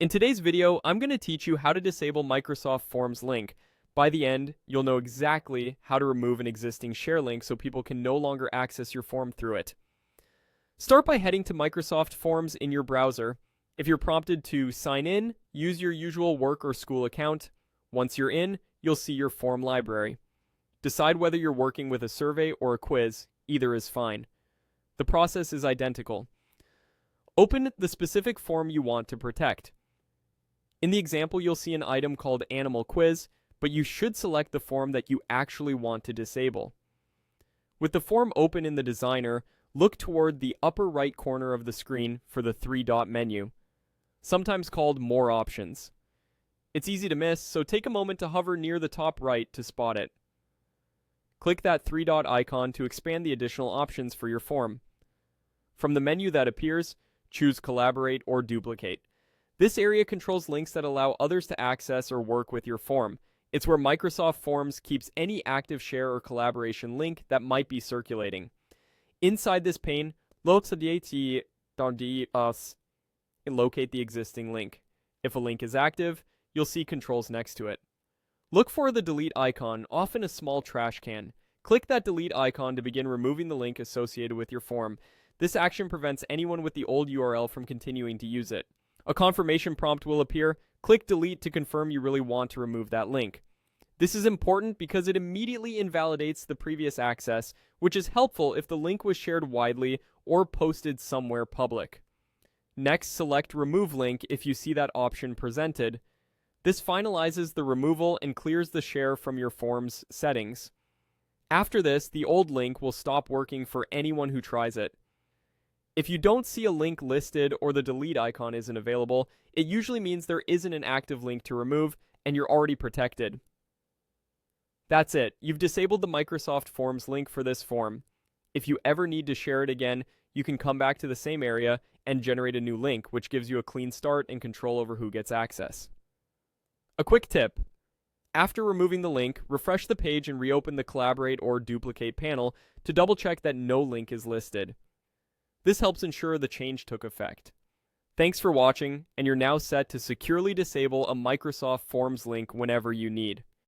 In today's video, I'm going to teach you how to disable Microsoft Forms link. By the end, you'll know exactly how to remove an existing share link so people can no longer access your form through it. Start by heading to Microsoft Forms in your browser. If you're prompted to sign in, use your usual work or school account. Once you're in, you'll see your form library. Decide whether you're working with a survey or a quiz. Either is fine. The process is identical. Open the specific form you want to protect. In the example, you'll see an item called Animal Quiz, but you should select the form that you actually want to disable. With the form open in the designer, look toward the upper right corner of the screen for the three-dot menu, sometimes called More Options. It's easy to miss, so take a moment to hover near the top right to spot it. Click that three-dot icon to expand the additional options for your form. From the menu that appears, choose Collaborate or Duplicate. This area controls links that allow others to access or work with your form. It's where Microsoft Forms keeps any active share or collaboration link that might be circulating. Inside this pane, locate the existing link. If a link is active, you'll see controls next to it. Look for the delete icon, often a small trash can. Click that delete icon to begin removing the link associated with your form. This action prevents anyone with the old URL from continuing to use it. A confirmation prompt will appear. Click delete to confirm you really want to remove that link. This is important because it immediately invalidates the previous access, which is helpful if the link was shared widely or posted somewhere public. Next, select Remove Link if you see that option presented. This finalizes the removal and clears the share from your form's settings. After this, the old link will stop working for anyone who tries it. If you don't see a link listed or the delete icon isn't available, it usually means there isn't an active link to remove and you're already protected. That's it. You've disabled the Microsoft Forms link for this form. If you ever need to share it again, you can come back to the same area and generate a new link, which gives you a clean start and control over who gets access. A quick tip. After removing the link, refresh the page and reopen the Collaborate or Duplicate panel to double check that no link is listed. This helps ensure the change took effect. Thanks for watching, and you're now set to securely disable a Microsoft Forms link whenever you need.